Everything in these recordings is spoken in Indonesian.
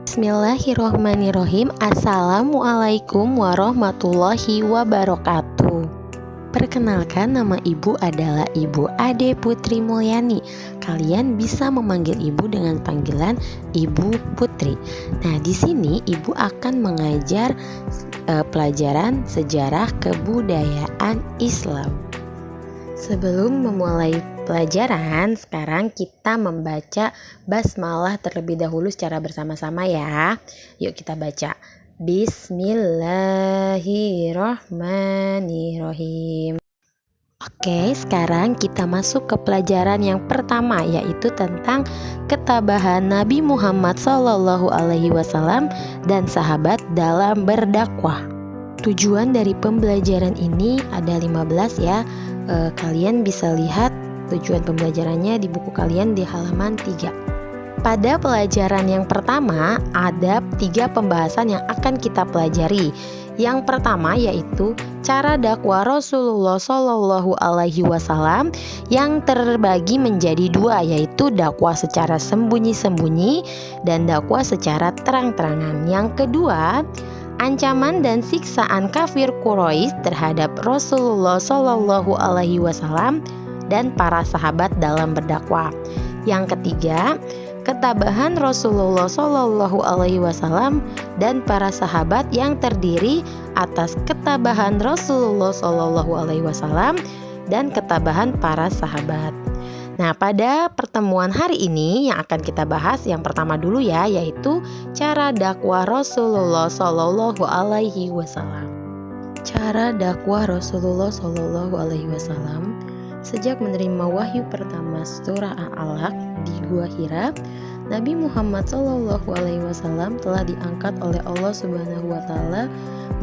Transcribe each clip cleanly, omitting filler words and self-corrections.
Bismillahirrohmanirrohim. Assalamualaikum warahmatullahi wabarakatuh. Perkenalkan, nama ibu adalah Ibu Ade Putri Mulyani. Kalian bisa memanggil ibu dengan panggilan Ibu Putri. Nah, di sini ibu akan mengajar pelajaran sejarah kebudayaan Islam. Sebelum memulai pelajaran, sekarang kita membaca basmalah terlebih dahulu secara bersama-sama ya. Yuk kita baca. Bismillahirrohmanirrohim. Oke, sekarang kita masuk ke pelajaran yang pertama, yaitu tentang ketabahan Nabi Muhammad SAW dan sahabat dalam berdakwah. Tujuan dari pembelajaran ini ada 15 ya. Kalian bisa lihat tujuan pembelajarannya di buku kalian di halaman 3. Pada pelajaran yang pertama ada 3 pembahasan yang akan kita pelajari. Yang pertama yaitu cara dakwah Rasulullah SAW yang terbagi menjadi 2, yaitu dakwah secara sembunyi-sembunyi dan dakwah secara terang-terangan. Yang kedua, ancaman dan siksaan kafir Quraisy terhadap Rasulullah SAW dan para sahabat dalam berdakwah. Yang ketiga, ketabahan Rasulullah SAW dan para sahabat yang terdiri atas ketabahan Rasulullah SAW dan ketabahan para sahabat. Nah, pada pertemuan hari ini yang akan kita bahas yang pertama dulu ya, yaitu cara dakwah Rasulullah SAW. Cara dakwah Rasulullah SAW. Sejak menerima wahyu pertama surah Al-Alaq di Gua Hira, Nabi Muhammad SAW telah diangkat oleh Allah Subhanahu wa Ta'ala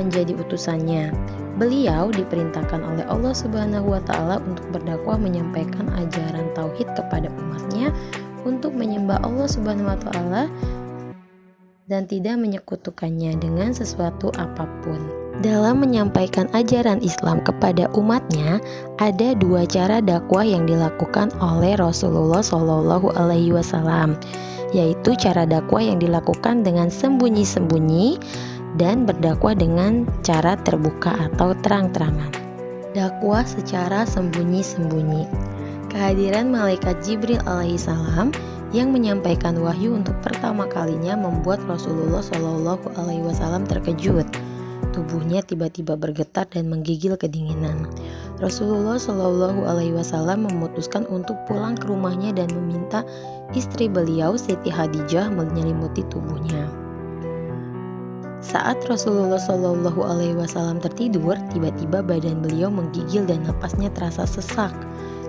menjadi utusannya. Beliau diperintahkan oleh Allah Subhanahu wa Ta'ala untuk berdakwah, menyampaikan ajaran tauhid kepada umatnya, untuk menyembah Allah Subhanahu wa Ta'ala dan tidak menyekutukannya dengan sesuatu apapun. Dalam menyampaikan ajaran Islam kepada umatnya, ada 2 cara dakwah yang dilakukan oleh Rasulullah SAW, yaitu cara dakwah yang dilakukan dengan sembunyi-sembunyi dan berdakwah dengan cara terbuka atau terang-terangan. Dakwah secara sembunyi-sembunyi. Kehadiran malaikat Jibril alaihissalam yang menyampaikan wahyu untuk pertama kalinya membuat Rasulullah SAW terkejut. Tubuhnya tiba-tiba bergetar dan menggigil kedinginan. Rasulullah SAW memutuskan untuk pulang ke rumahnya dan meminta istri beliau Siti Khadijah menyelimuti tubuhnya. Saat Rasulullah SAW tertidur, tiba-tiba badan beliau menggigil dan napasnya terasa sesak.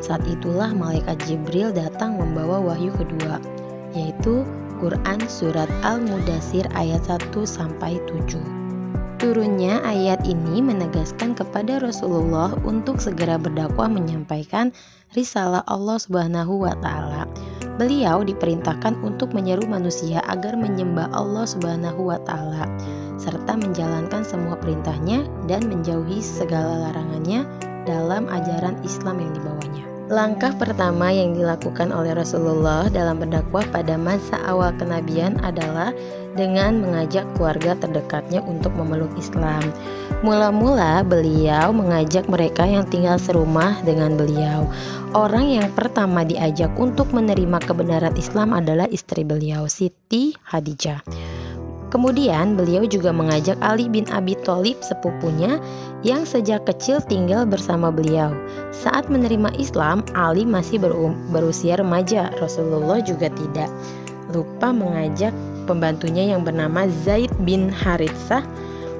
Saat itulah malaikat Jibril datang membawa wahyu kedua, yaitu Quran Surat Al-Mudaththir ayat 1-7. Turunnya ayat ini menegaskan kepada Rasulullah untuk segera berdakwah menyampaikan risalah Allah Subhanahu wa Ta'ala. Beliau diperintahkan untuk menyeru manusia agar menyembah Allah Subhanahu wa Ta'ala serta menjalankan semua perintahnya dan menjauhi segala larangannya dalam ajaran Islam yang dibawanya. Langkah pertama yang dilakukan oleh Rasulullah dalam berdakwah pada masa awal kenabian adalah dengan mengajak keluarga terdekatnya untuk memeluk Islam. Mula-mula beliau mengajak mereka yang tinggal serumah dengan beliau. Orang yang pertama diajak untuk menerima kebenaran Islam adalah istri beliau, Siti Khadijah. Kemudian beliau juga mengajak Ali bin Abi Thalib, sepupunya yang sejak kecil tinggal bersama beliau. Saat menerima Islam, Ali masih berusia remaja. Rasulullah juga tidak lupa mengajak pembantunya yang bernama Zaid bin Haritsah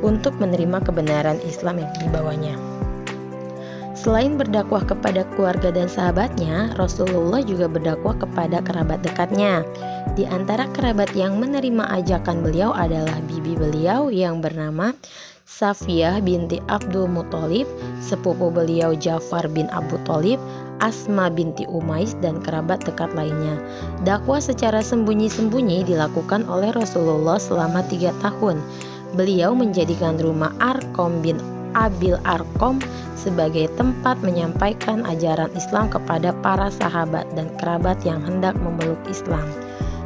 untuk menerima kebenaran Islam yang dibawanya. Selain berdakwah kepada keluarga dan sahabatnya, Rasulullah juga berdakwah kepada kerabat dekatnya. Di antara kerabat yang menerima ajakan beliau adalah bibi beliau yang bernama Safiyah binti Abdul Muthalib, sepupu beliau Ja'far bin Abu Thalib, Asma binti Umais, dan kerabat dekat lainnya. Dakwah secara sembunyi-sembunyi dilakukan oleh Rasulullah selama 3 tahun. Beliau menjadikan rumah Arqam bin Abil Arqam sebagai tempat menyampaikan ajaran Islam kepada para sahabat dan kerabat yang hendak memeluk Islam.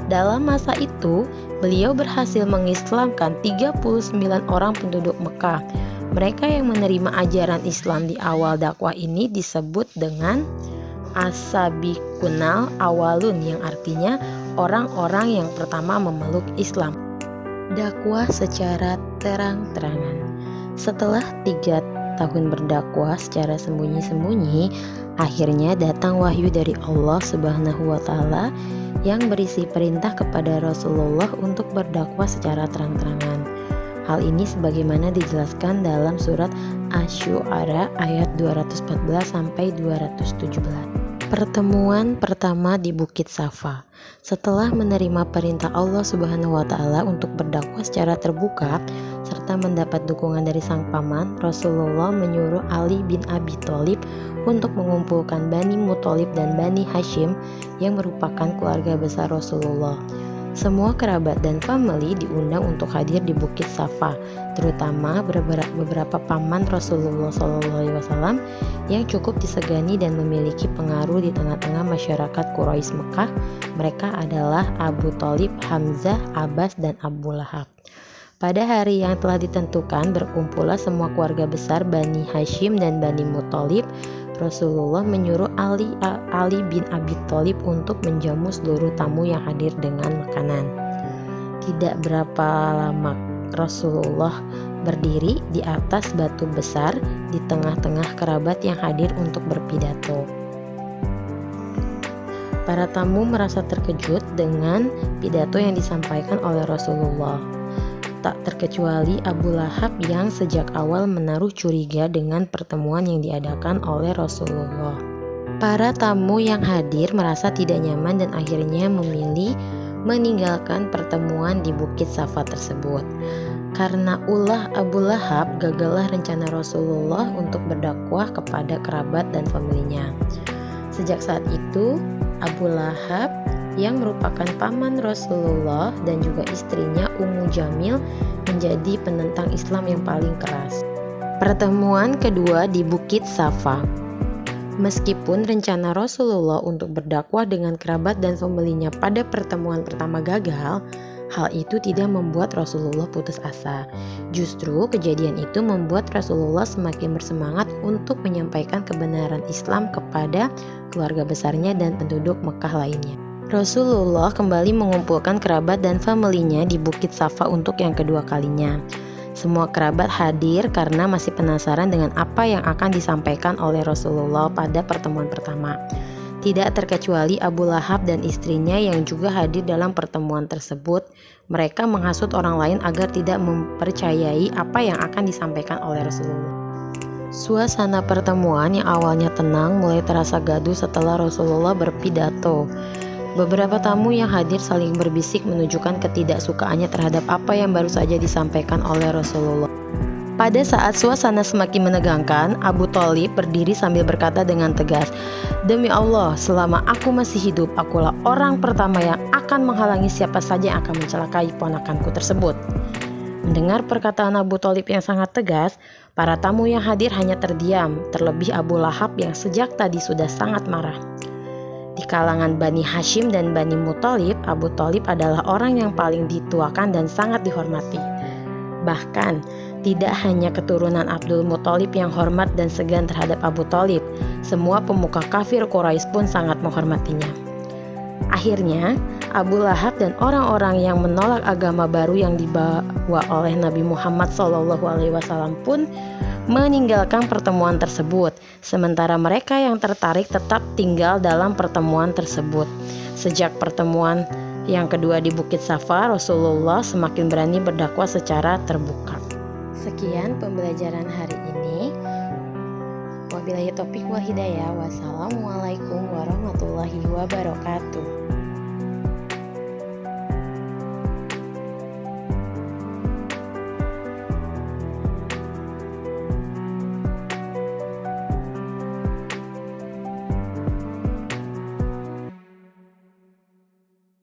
Dalam masa itu, beliau berhasil mengislamkan 39 orang penduduk Mekah. Mereka yang menerima ajaran Islam di awal dakwah ini disebut dengan as-sabiqunal awalun, yang artinya orang-orang yang pertama memeluk Islam. Dakwah secara terang-terangan. Setelah 3 tahun berdakwah secara sembunyi-sembunyi, akhirnya datang wahyu dari Allah Subhanahu wa Ta'ala yang berisi perintah kepada Rasulullah untuk berdakwah secara terang-terangan. Hal ini sebagaimana dijelaskan dalam surat Asy-Syu'ara ayat 214 sampai 217. Pertemuan pertama di Bukit Safa. Setelah menerima perintah Allah Subhanahu wa Ta'ala untuk berdakwah secara terbuka serta mendapat dukungan dari sang paman, Rasulullah menyuruh Ali bin Abi Thalib untuk mengumpulkan Bani Muthalib dan Bani Hashim yang merupakan keluarga besar Rasulullah. Semua kerabat dan famili diundang untuk hadir di Bukit Safa, terutama beberapa paman Rasulullah SAW yang cukup disegani dan memiliki pengaruh di tengah-tengah masyarakat Quraisy Mekah. Mereka adalah Abu Thalib, Hamzah, Abbas, dan Abu Lahab. Pada hari yang telah ditentukan, berkumpullah semua keluarga besar Bani Hashim dan Bani Muthalib. Rasulullah menyuruh Ali bin Abi Thalib untuk menjamu seluruh tamu yang hadir dengan makanan. Tidak berapa lama Rasulullah berdiri di atas batu besar di tengah-tengah kerabat yang hadir untuk berpidato. Para tamu merasa terkejut dengan pidato yang disampaikan oleh Rasulullah. Tak terkecuali Abu Lahab yang sejak awal menaruh curiga dengan pertemuan yang diadakan oleh Rasulullah. Para tamu yang hadir merasa tidak nyaman dan akhirnya memilih meninggalkan pertemuan di Bukit Safa tersebut. Karena ulah Abu Lahab, gagallah rencana Rasulullah untuk berdakwah kepada kerabat dan familinya. Sejak saat itu, Abu Lahab yang merupakan paman Rasulullah dan juga istrinya Ummu Jamil menjadi penentang Islam yang paling keras. Pertemuan kedua di Bukit Safa. Meskipun rencana Rasulullah untuk berdakwah dengan kerabat dan familinya pada pertemuan pertama gagal, hal itu tidak membuat Rasulullah putus asa. Justru kejadian itu membuat Rasulullah semakin bersemangat untuk menyampaikan kebenaran Islam kepada keluarga besarnya dan penduduk Mekah lainnya. Rasulullah kembali mengumpulkan kerabat dan familinya di Bukit Safa untuk yang kedua kalinya. Semua kerabat hadir karena masih penasaran dengan apa yang akan disampaikan oleh Rasulullah pada pertemuan pertama. Tidak terkecuali Abu Lahab dan istrinya yang juga hadir dalam pertemuan tersebut. Mereka menghasut orang lain agar tidak mempercayai apa yang akan disampaikan oleh Rasulullah. Suasana pertemuan yang awalnya tenang mulai terasa gaduh setelah Rasulullah berpidato. Beberapa tamu yang hadir saling berbisik menunjukkan ketidaksukaannya terhadap apa yang baru saja disampaikan oleh Rasulullah. Pada saat suasana semakin menegangkan, Abu Thalib berdiri sambil berkata dengan tegas, "Demi Allah, selama aku masih hidup, akulah orang pertama yang akan menghalangi siapa saja yang akan mencelakai ponakanku tersebut." Mendengar perkataan Abu Thalib yang sangat tegas, para tamu yang hadir hanya terdiam, terlebih Abu Lahab yang sejak tadi sudah sangat marah. Di kalangan Bani Hashim dan Bani Muthalib, Abu Thalib adalah orang yang paling dituakan dan sangat dihormati. Bahkan, tidak hanya keturunan Abdul Muthalib yang hormat dan segan terhadap Abu Thalib, semua pemuka kafir Quraisy pun sangat menghormatinya. Akhirnya, Abu Lahab dan orang-orang yang menolak agama baru yang dibawa oleh Nabi Muhammad SAW pun meninggalkan pertemuan tersebut, sementara mereka yang tertarik tetap tinggal dalam pertemuan tersebut. Sejak pertemuan yang kedua di Bukit Safa, Rasulullah semakin berani berdakwah secara terbuka. Sekian pembelajaran hari ini. Wabillahi taufiq wal hidayah. Wassalamualaikum warahmatullahi wabarakatuh.